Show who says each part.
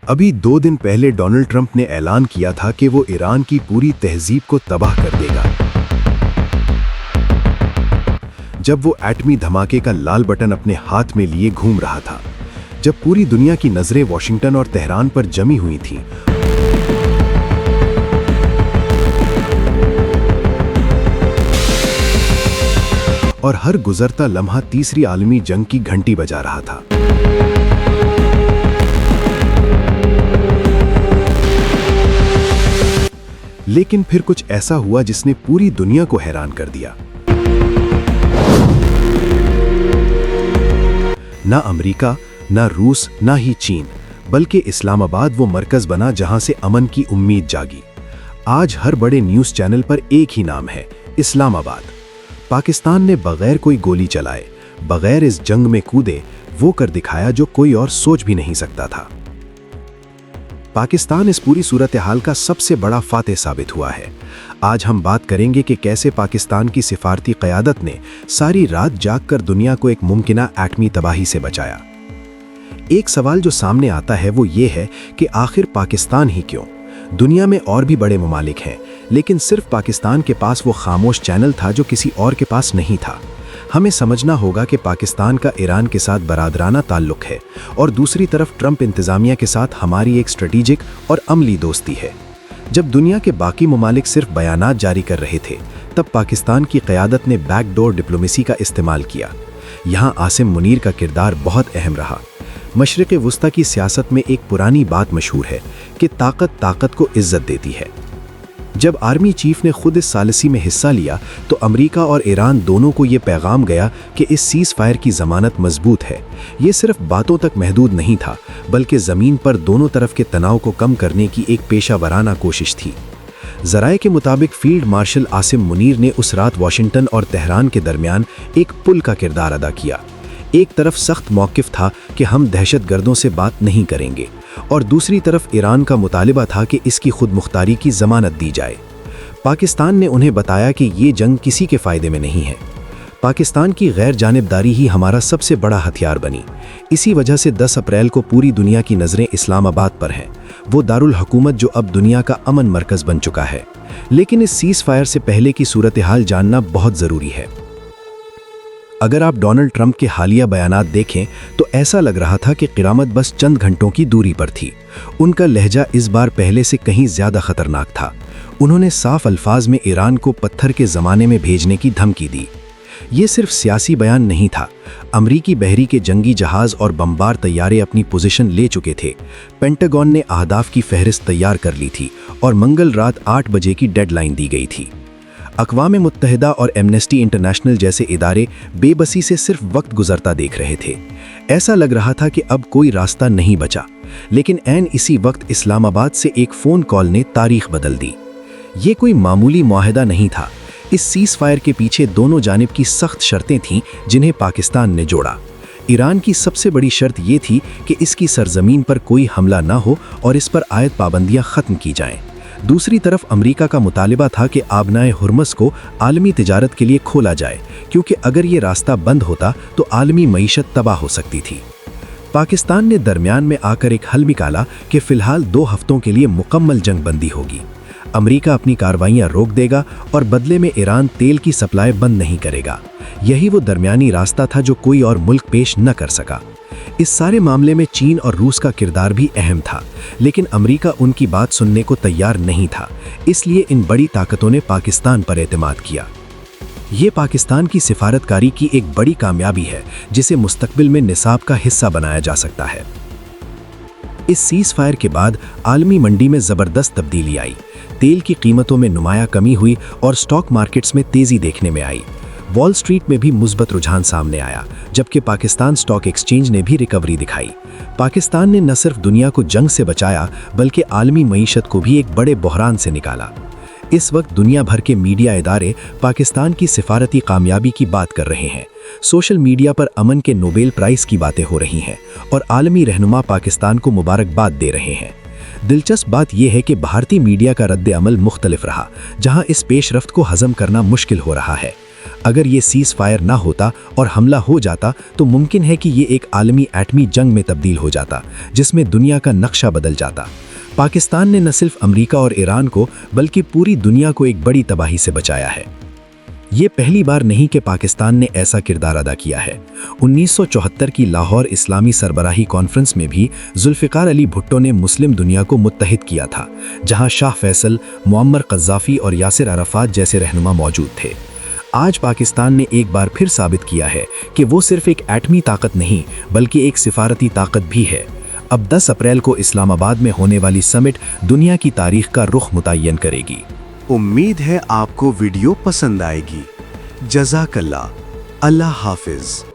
Speaker 1: अभी 2 दिन पहले डोनाल्ड ट्रंप ने ऐलान किया था कि वो ईरान की पूरी तहजीब को तबाह कर देगा। जब वो एटमी धमाके का लाल बटन अपने हाथ में लिए घूम रहा था, जब पूरी दुनिया की नजरें वॉशिंगटन और तेहरान पर जमी हुई थीं, और हर गुजरता लम्हा तीसरी आलमी जंग की घंटी बजा रहा था। लेकिन फिर कुछ ऐसा हुआ जिसने पूरी दुनिया को हैरान कर दिया। ना अमेरिका, ना रूस, ना ही चीन, बल्कि इस्लामाबाद वो मरकज बना जहां से अमन की उम्मीद जागी। आज हर बड़े न्यूज़ चैनल पर एक ही नाम है, इस्लामाबाद। पाकिस्तान ने बगैर कोई गोली चलाए, बगैर इस जंग में कूदे, वो कर दिखाया जो कोई और सोच भी नहीं सकता था। पाकिस्तान इस पूरी सूरत हाल का सबसे बड़ा फातेह साबित हुआ है। आज हम बात करेंगे कि कैसे पाकिस्तान की सिफारती क़यादत ने सारी रात जागकर दुनिया को एक मुमकिना एटमी तबाही से बचाया। एक सवाल जो सामने आता है वो ये है कि आखिर पाकिस्तान ही क्यों? दुनिया में और भी बड़े ममालिक हैं, लेकिन सिर्फ पाकिस्तान के पास वो खामोश चैनल था जो किसी और के पास नहीं था। हमें समझना होगा कि पाकिस्तान का ईरान के साथ बरादराना ताल्लुक है और दूसरी तरफ ट्रंप इंतज़ामिया के साथ हमारी एक स्ट्रेटेजिक और अमली दोस्ती है। जब दुनिया के बाकी ममालिक सिर्फ बयानात जारी कर रहे थे, तब पाकिस्तान की क़यादत ने बैकडोर डिप्लोमेसी का इस्तेमाल किया। यहाँ आसिम मुनीर का किरदार बहुत अहम रहा। मशरिक़ वुस्ता की सियासत में एक पुरानी बात मशहूर है कि ताकत ताकत को इज्जत देती है। जब आर्मी चीफ ने खुद इस सालिसी में हिस्सा लिया तो अमेरिका और ईरान दोनों को ये पैगाम गया कि इस सीज़ फायर की ज़मानत मजबूत है। ये सिर्फ बातों तक महदूद नहीं था, बल्कि ज़मीन पर दोनों तरफ के तनाव को कम करने की एक पेशा वराना कोशिश थी। ज़राए के मुताबिक फील्ड मार्शल आसिम मुनीर ने उस रात वाशिंगटन और तेहरान के दरमियान एक पुल का किरदार अदा किया। एक तरफ सख्त मौक़िफ़ था कि हम दहशतगर्दों से बात नहीं करेंगे, और दूसरी तरफ ईरान का मुतालिबा था कि इसकी खुद मुख्तारी की ज़मानत दी जाए। पाकिस्तान ने उन्हें बताया कि ये जंग किसी के फ़ायदे में नहीं है। पाकिस्तान की गैर जानिबदारी ही हमारा सबसे बड़ा हथियार बनी। इसी वजह से 10 अप्रैल को पूरी दुनिया की नज़रें इस्लामाबाद पर हैं, वो दारुल हुकूमत जो अब दुनिया का अमन मरकज़ बन चुका है। लेकिन इस सीज़ फायर से पहले की सूरत हाल जानना बहुत ज़रूरी है। अगर आप डोनाल्ड ट्रंप के हालिया बयानात देखें तो ऐसा लग रहा था कि क़यामत बस चंद घंटों की दूरी पर थी। उनका लहजा इस बार पहले से कहीं ज़्यादा ख़तरनाक था। उन्होंने साफ अल्फाज में ईरान को पत्थर के ज़माने में भेजने की धमकी दी। ये सिर्फ सियासी बयान नहीं था। अमरीकी बहरी के जंगी जहाज़ और बमबार तैयारे अपनी पोजीशन ले चुके थे। पेंटागन ने अहदाफ की फहरिस्त तैयार कर ली थी और मंगल रात 8 बजे की डेडलाइन दी गई थी। अक़वाम मुत्तहिदा और एमनेस्टी इंटरनेशनल जैसे इदारे बेबसी से सिर्फ वक्त गुजरता देख रहे थे। ऐसा लग रहा था कि अब कोई रास्ता नहीं बचा। लेकिन ऐन इसी वक्त इस्लामाबाद से एक फ़ोन कॉल ने तारीख बदल दी। ये कोई मामूली मुआहदा नहीं था। इस सीज़ फायर के पीछे दोनों जानिब की सख्त शर्तें थीं जिन्हें पाकिस्तान ने जोड़ा। ईरान की सबसे बड़ी शर्त ये थी कि इसकी सरजमीन पर कोई हमला ना हो और इस पर आयद पाबंदियाँ ख़त्म की जाएँ। दूसरी तरफ अमेरिका का मुतालिबा था कि आबनाए हुर्मस को आलमी तिजारत के लिए खोला जाए, क्योंकि अगर ये रास्ता बंद होता तो आलमी मईशत तबाह हो सकती थी। पाकिस्तान ने दरमियान में आकर एक हल निकाला कि फ़िलहाल 2 हफ्तों के लिए मुकम्मल जंग बंदी होगी। अमेरिका अपनी कार्रवाइयाँ रोक देगा और बदले में ईरान तेल की सप्लाई बंद नहीं करेगा। यही वो दरमियानी रास्ता था जो कोई और मुल्क पेश न कर सका। इस सारे मामले में चीन और रूस का किरदार भी अहम था, लेकिन अमेरिका उनकी बात सुनने को तैयार नहीं था। इसलिए इन बड़ी ताकतों ने पाकिस्तान पर एतमाद किया। ये पाकिस्तान की सिफारतकारी की एक बड़ी कामयाबी है जिसे मुस्तकबिल में निसाब का हिस्सा बनाया जा सकता है। इस सीज़ फायर के बाद आलमी मंडी में ज़बरदस्त तब्दीली आई। तेल की कीमतों में नुमाया कमी हुई और स्टॉक मार्केट्स में तेज़ी देखने में आई। वॉल स्ट्रीट में भी मुस्बत रुझान सामने आया, जबकि पाकिस्तान स्टॉक एक्सचेंज ने भी रिकवरी दिखाई। पाकिस्तान ने न सिर्फ दुनिया को जंग से बचाया, बल्कि आलमी मईशत को भी एक बड़े बहरान से निकाला। इस वक्त दुनिया भर के मीडिया इदारे पाकिस्तान की सिफारती कामयाबी की बात कर रहे हैं। सोशल मीडिया पर अमन के नोबेल प्राइज़ की बातें हो रही हैं और आलमी रहनुमा पाकिस्तान को मुबारकबाद दे रहे हैं। दिलचस्प बात यह है कि भारतीय मीडिया का रद्द अमल मुख्तलिफ रहा। जहां इस पेशरफ्त को हज़म करना मुश्किल हो रहा है, अगर ये सीज फायर ना होता और हमला हो जाता तो मुमकिन है कि ये एक आलमी एटमी जंग में तब्दील हो जाता, जिसमें दुनिया का नक्शा बदल जाता। पाकिस्तान ने न सिर्फ अमेरिका और ईरान को बल्कि पूरी दुनिया को एक बड़ी तबाही से बचाया है। ये पहली बार नहीं कि पाकिस्तान ने ऐसा किरदार अदा किया है। 1974 की लाहौर इस्लामी सरबराही कॉन्फ्रेंस में भी जुल्फ़िकार अली भुट्टो ने मुस्लिम दुनिया को मुत्तहिद किया था, जहां शाह फैसल, मुअम्मर क़ज़्ज़ाफ़ी और यासिर अराफ़ात जैसे रहनुमा मौजूद थे। आज पाकिस्तान ने एक बार फिर साबित किया है कि वो सिर्फ एक एटमी ताकत नहीं बल्कि एक सिफारती ताकत भी है। अब 10 अप्रैल को इस्लामाबाद में होने वाली समिट दुनिया की तारीख का रुख मुतय्यन करेगी।
Speaker 2: उम्मीद है आपको वीडियो पसंद आएगी। जज़ाकल्लाह। अल्लाह हाफिज़।